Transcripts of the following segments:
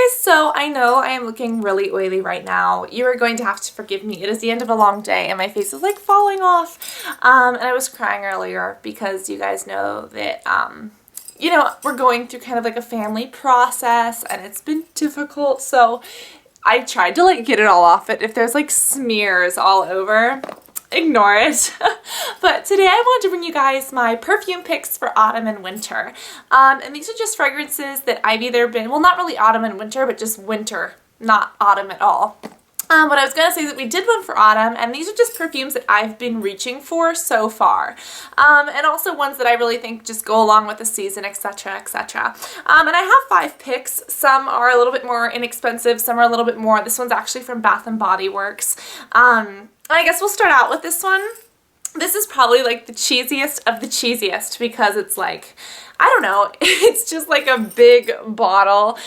guys, so I know I am looking really oily right now. You are going to have to forgive me. It is the end of a long day and my face is like falling off. And I was crying earlier because you guys know that, you know, we're going through kind of like a family process and it's been difficult. So I tried to like get it all off it. If there's like smears all over, ignore it. But today I wanted to bring you guys my perfume picks for autumn and winter. And these are just fragrances that I've either been, well, not really autumn and winter, but just winter, not autumn at all. What I was going to say is that we did one for autumn, and these are just perfumes that I've been reaching for so far. And also ones that I really think just go along with the season, etc., etc. And I have 5 picks. Some are a little bit more inexpensive, some are a little bit more. This one's actually from Bath & Body Works. I guess we'll start out with this one. This is probably like the cheesiest of the cheesiest because it's like, I don't know, it's just like a big bottle.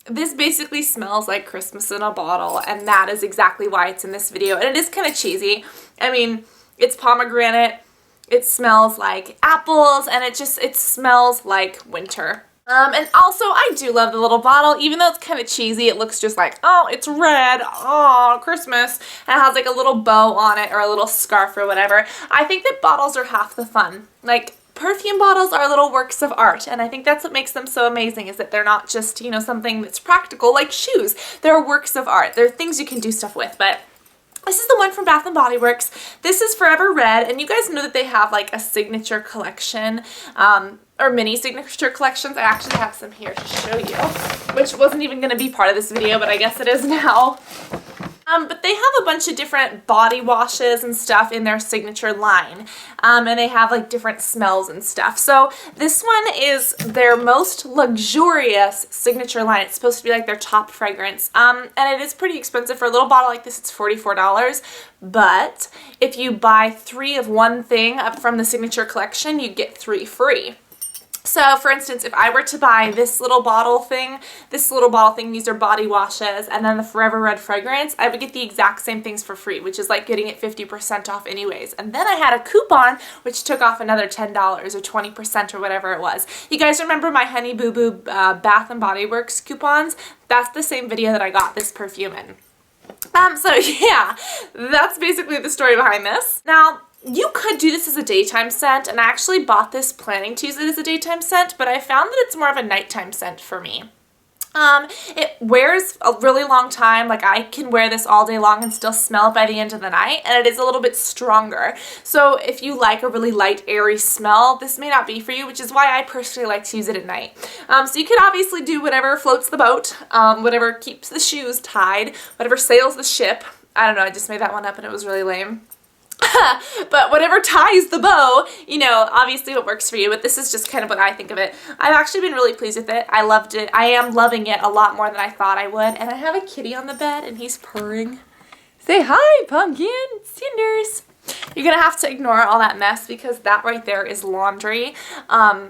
This basically smells like Christmas in a bottle, and that is exactly why it's in this video. And it is kind of cheesy. I mean, it's pomegranate, it smells like apples, and it smells like winter. And also, I do love the little bottle. Even though it's kind of cheesy, it looks just like, oh, it's red, oh, Christmas. And it has like a little bow on it or a little scarf or whatever. I think that bottles are half the fun. Like, perfume bottles are little works of art, and I think that's what makes them so amazing, is that they're not just, you know, something that's practical like shoes. They're works of art. They're things you can do stuff with, but this is the one from Bath & Body Works. This is Forever Red, and you guys know that they have like a signature collection, or mini signature collections. I actually have some here to show you, which wasn't even going to be part of this video, but I guess it is now. But they have a bunch of different body washes and stuff in their signature line. And they have like different smells and stuff. So this one is their most luxurious signature line. It's supposed to be like their top fragrance. And it is pretty expensive. For a little bottle like this, it's $44. But if you buy 3 of one thing up from the signature collection, you get 3 free. So, for instance, if I were to buy this little bottle thing, these are body washes, and then the Forever Red fragrance, I would get the exact same things for free, which is like getting it 50% off anyways. And then I had a coupon, which took off another $10 or 20% or whatever it was. You guys remember my Honey Boo Boo Bath & Body Works coupons? That's the same video that I got this perfume in. So yeah, that's basically the story behind this. Now, you could do this as a daytime scent, and I actually bought this planning to use it as a daytime scent, but I found that it's more of a nighttime scent for me. It wears a really long time. Like, I can wear this all day long and still smell it by the end of the night, and it is a little bit stronger. So if you like a really light, airy smell, this may not be for you, which is why I personally like to use it at night. So you could obviously do whatever floats the boat, whatever keeps the shoes tied, whatever sails the ship. I don't know, I just made that one up and it was really lame. But whatever ties the bow, you know, obviously what works for you, but this is just kind of what I think of it. I've actually been really pleased with it. I loved it. I am loving it a lot more than I thought I would. And I have a kitty on the bed and he's purring. Say hi, Pumpkin. Cinders. You're going to have to ignore all that mess because that right there is laundry.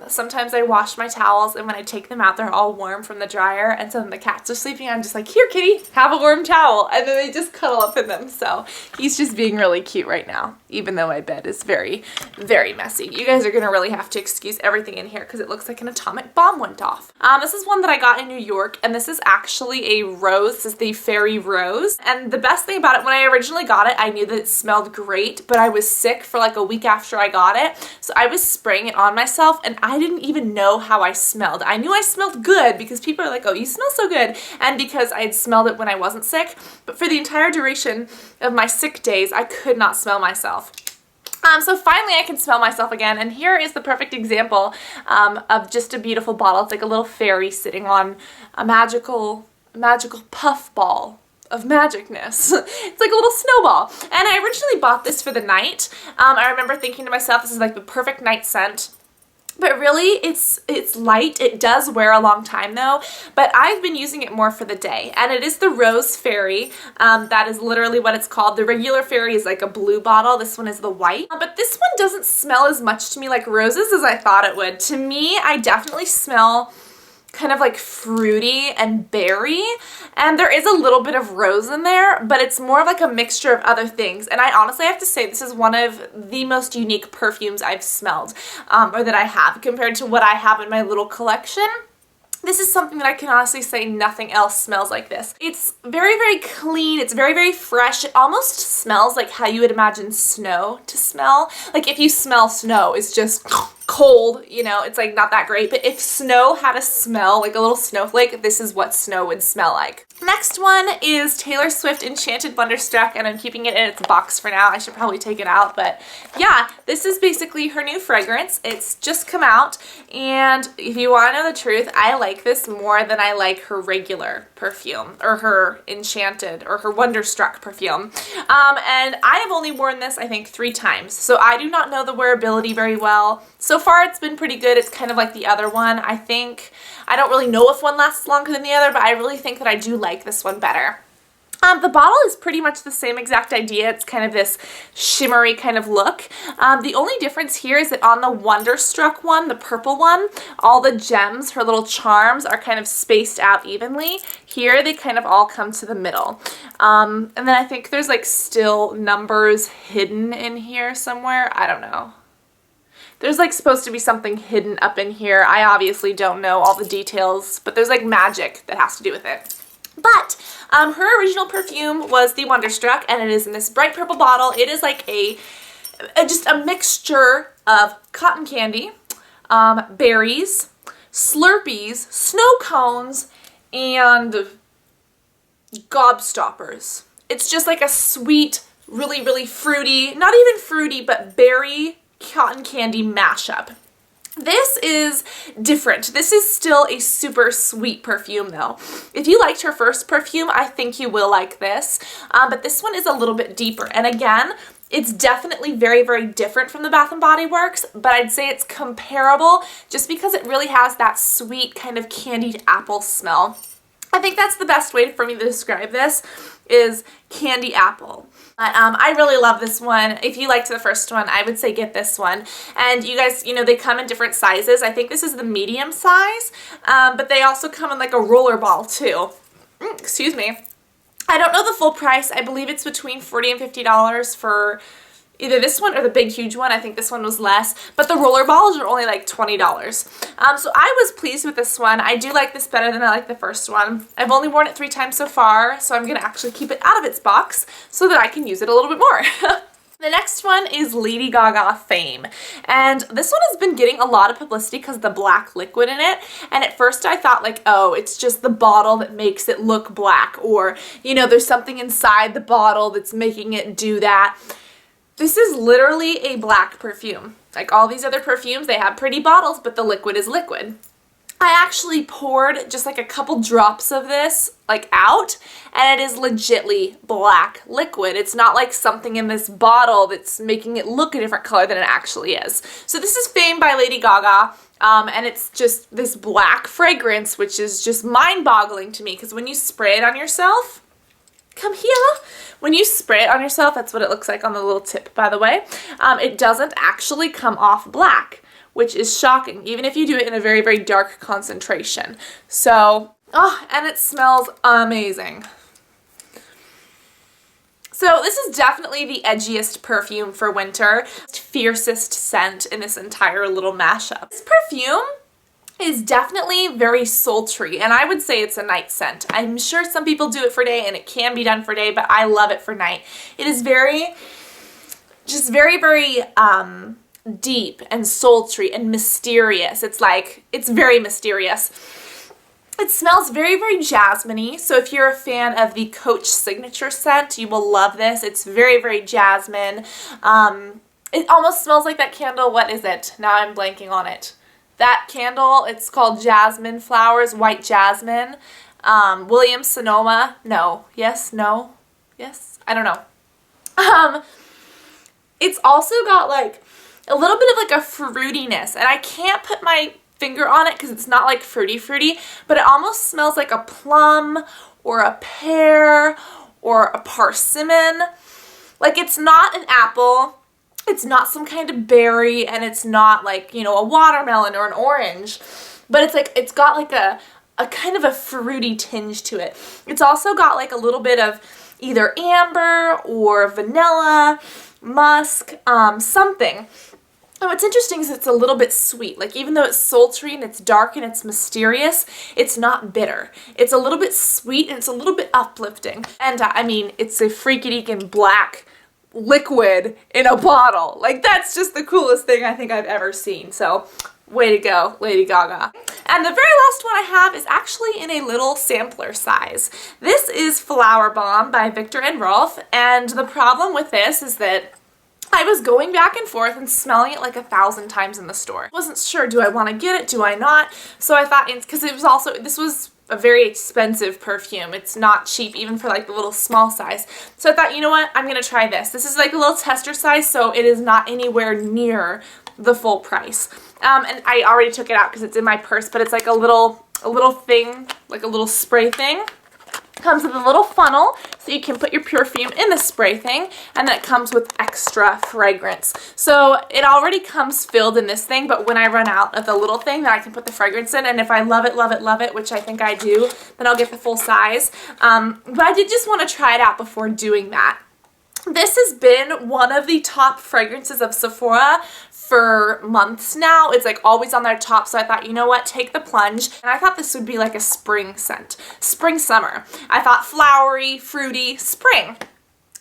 Sometimes I wash my towels and when I take them out, they're all warm from the dryer. And so when the cats are sleeping, I'm just like, here, kitty, have a warm towel. And then they just cuddle up in them. So he's just being really cute right now, even though my bed is very, very messy. You guys are going to really have to excuse everything in here because it looks like an atomic bomb went off. This is one that I got in New York, and this is actually a rose. This is the Fairy Rose. And the best thing about it, when I originally got it, I knew that it smelled great, but I was sick for like a week after I got it. So I was spraying it on myself and I didn't even know how I smelled. I knew I smelled good because people are like, oh, you smell so good. And because I had smelled it when I wasn't sick. But for the entire duration of my sick days, I could not smell myself. So finally I can smell myself again, and here is the perfect example of just a beautiful bottle. It's like a little fairy sitting on a magical puff ball of magicness. It's like a little snowball. And I originally bought this for the night. I remember thinking to myself, this is like the perfect night scent. But really, it's light. It does wear a long time though, but I've been using it more for the day. And it is the Rose Fairy. That is literally what it's called. The regular Fairy is like a blue bottle. This one is the white. But this one doesn't smell as much to me like roses as I thought it would. To me, I definitely smell kind of like fruity and berry, and there is a little bit of rose in there, but it's more of like a mixture of other things. And I honestly have to say this is one of the most unique perfumes I've smelled, or that I have, compared to what I have in my little collection. This is something that I can honestly say nothing else smells like this. It's very, very clean. It's very, very fresh. It almost smells like how you would imagine snow to smell. Like if you smell snow, it's just cold, you know, it's like not that great. But if snow had a smell, like a little snowflake, this is what snow would smell like. Next one is Taylor Swift Enchanted Wonderstruck, and I'm keeping it in its box for now. I should probably take it out, but yeah, this is basically her new fragrance. It's just come out, and if you want to know the truth, I like this more than I like her regular perfume, or her Enchanted, or her Wonderstruck perfume. And I have only worn this, I think, 3 times, so I do not know the wearability very well. So far, it's been pretty good. It's kind of like the other one. I don't really know if one lasts longer than the other, but I really think that I do like this one better. The bottle is pretty much the same exact idea. It's kind of this shimmery kind of look. The only difference here is that on the Wonderstruck one, the purple one, all the gems, her little charms, are kind of spaced out evenly. Here, they kind of all come to the middle. And then I think there's like still numbers hidden in here somewhere. I don't know. There's like supposed to be something hidden up in here. I obviously don't know all the details, but there's like magic that has to do with it. But her original perfume was the Wonderstruck, and it is in this bright purple bottle. It is like just a mixture of cotton candy, berries, Slurpees, snow cones, and gobstoppers. It's just like a sweet, really, really fruity, not even fruity, but berry cotton candy mashup. This is different. This is still a super sweet perfume though. If you liked her first perfume, I think you will like this. But this one is a little bit deeper. And again, it's definitely very, very different from the Bath & Body Works, but I'd say it's comparable just because it really has that sweet kind of candied apple smell. I think that's the best way for me to describe this, is candy apple. But I really love this one. If you liked the first one, I would say get this one. And you guys, you know, they come in different sizes. I think this is the medium size, but they also come in like a roller ball too. Excuse me. I don't know the full price. I believe it's between $40 and $50 for either this one or the big huge one. I think this one was less, but the roller balls are only like $20. So I was pleased with this one. I do like this better than I like the first one. I've only worn it 3 times so far, so I'm going to actually keep it out of its box so that I can use it a little bit more. The next one is Lady Gaga Fame, and this one has been getting a lot of publicity because of the black liquid in it, and at first I thought like, oh, it's just the bottle that makes it look black, or, you know, there's something inside the bottle that's making it do that. This is literally a black perfume. Like all these other perfumes, they have pretty bottles, but the liquid is liquid. I actually poured just like a couple drops of this like out, and it is legitly black liquid. It's not like something in this bottle that's making it look a different color than it actually is. So this is Fame by Lady Gaga, and it's just this black fragrance, which is just mind-boggling to me because when you spray it on yourself, come here. When you spray it on yourself, that's what it looks like on the little tip, by the way. It doesn't actually come off black, which is shocking, even if you do it in a very, very dark concentration. So, oh, and it smells amazing. So this is definitely the edgiest perfume for winter. Fiercest scent in this entire little mashup. This perfume is definitely very sultry, and I would say it's a night scent. I'm sure some people do it for day, and it can be done for day, but I love it for night. It is just very, very deep and sultry and mysterious. It's very mysterious. It smells very, very jasmine-y, so if you're a fan of the Coach signature scent, you will love this. It's very, very jasmine. It almost smells like that candle. What is it? Now I'm blanking on it. That candle, it's called Jasmine Flowers, White Jasmine. Williams Sonoma. No. Yes? No? Yes? I don't know. It's also got like a little bit of like a fruitiness, and I can't put my finger on it because it's not like fruity, but it almost smells like a plum or a pear or a persimmon. Like it's not an apple. It's not some kind of berry, and it's not like, you know, a watermelon or an orange, but it's like, it's got like a kind of a fruity tinge to it. It's also got like a little bit of either amber or vanilla, musk, something. And what's interesting is it's a little bit sweet. Like, even though it's sultry and it's dark and it's mysterious, it's not bitter. It's a little bit sweet and it's a little bit uplifting. And I mean, it's a freaky-deakin' black liquid in a bottle. Like, that's just the coolest thing I think I've ever seen. So, way to go, Lady Gaga. And the very last one I have is actually in a little sampler size. This is Flower Bomb by Viktor and Rolf, and the problem with this is that I was going back and forth and smelling it like 1,000 times in the store. Wasn't sure, do I want to get it, do I not? So I thought, because it was also, this was a very expensive perfume. It's not cheap even for like the little small size. So I thought, you know what, I'm going to try this. This is like a little tester size, so it is not anywhere near the full price. And I already took it out because it's in my purse, but it's like a little thing, like a little spray thing. Comes with a little funnel so you can put your perfume in the spray thing, and then it comes with extra fragrance. So it already comes filled in this thing, but when I run out of the little thing, then I can put the fragrance in, and if I love it, love it, love it, which I think I do, then I'll get the full size. But I did just want to try it out before doing that. This has been one of the top fragrances of Sephora for months now. It's like always on their top, so I thought, you know what, take the plunge. And I thought this would be like a spring scent. Spring, summer. I thought flowery, fruity, spring.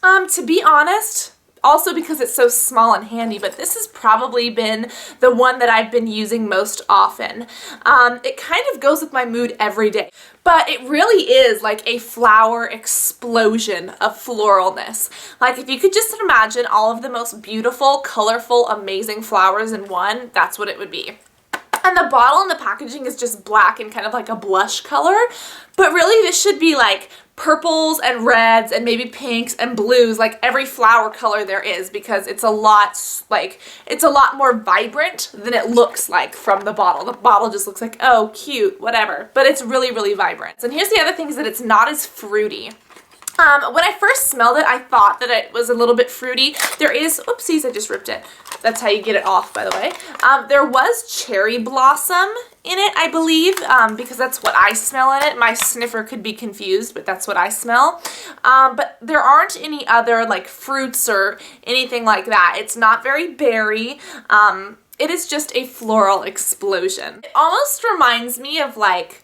To be honest, also because it's so small and handy, but this has probably been the one that I've been using most often. It kind of goes with my mood every day, but it really is like a flower explosion of floralness. Like, if you could just imagine all of the most beautiful, colorful, amazing flowers in one, that's what it would be. And the bottle and the packaging is just black and kind of like a blush color, but really this should be like purples and reds and maybe pinks and blues, like every flower color there is, because it's a lot more vibrant than it looks like from the bottle. The bottle just looks like, oh, cute, whatever, but it's really, really vibrant. And here's the other thing, is that it's not as fruity. When I first smelled it, I thought that it was a little bit fruity. There is, oopsies, I just ripped it. That's how you get it off, by the way. There was cherry blossom in it, I believe, because that's what I smell in it. My sniffer could be confused, but that's what I smell. But there aren't any other like fruits or anything like that. It's not very berry. It is just a floral explosion. It almost reminds me of like,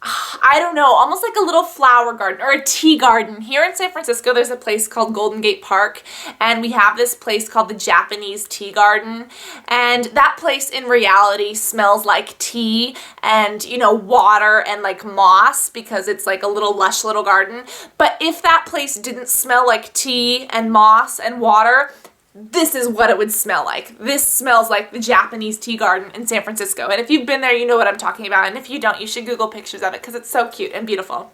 I don't know, almost like a little flower garden or a tea garden. Here in San Francisco, there's a place called Golden Gate Park, and we have this place called the Japanese Tea Garden, and that place in reality smells like tea and, you know, water and like moss, because it's like a little lush little garden. But if that place didn't smell like tea and moss and water, this is what it would smell like. This smells like the Japanese tea garden in San Francisco. And if you've been there, you know what I'm talking about. And if you don't, you should Google pictures of it, because it's so cute and beautiful.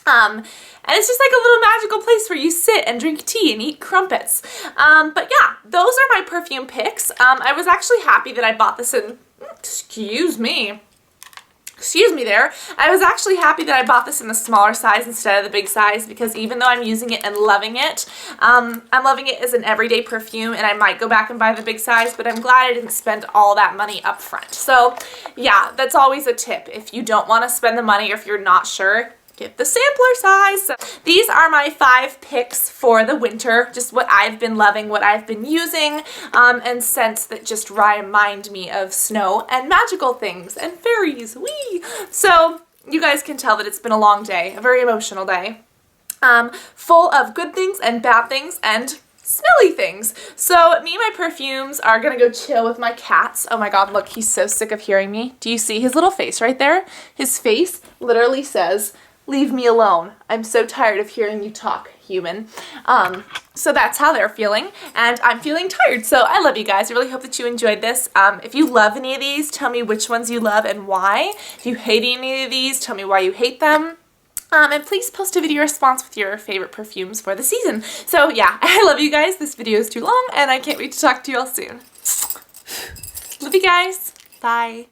And it's just like a little magical place where you sit and drink tea and eat crumpets. But yeah, those are my perfume picks. I was actually happy that I bought this in, excuse me there. I was actually happy that I bought this in the smaller size instead of the big size, because even though I'm using it and loving it, I'm loving it as an everyday perfume, and I might go back and buy the big size, but I'm glad I didn't spend all that money up front. So yeah, that's always a tip. If you don't want to spend the money, or if you're not sure, get the sampler size. So these are my 5 picks for the winter, just what I've been loving, what I've been using, and scents that just remind me of snow and magical things and fairies. Whee! So you guys can tell that it's been a long day, a very emotional day, full of good things and bad things and smelly things. So me and my perfumes are gonna go chill with my cats. Oh my god, look, he's so sick of hearing me. Do you see his little face right there? His face literally says, "Leave me alone. I'm so tired of hearing you talk, human." So that's how they're feeling, and I'm feeling tired. So I love you guys. I really hope that you enjoyed this. If you love any of these, tell me which ones you love and why. If you hate any of these, tell me why you hate them. And please post a video response with your favorite perfumes for the season. So yeah, I love you guys. This video is too long, and I can't wait to talk to you all soon. Love you guys. Bye.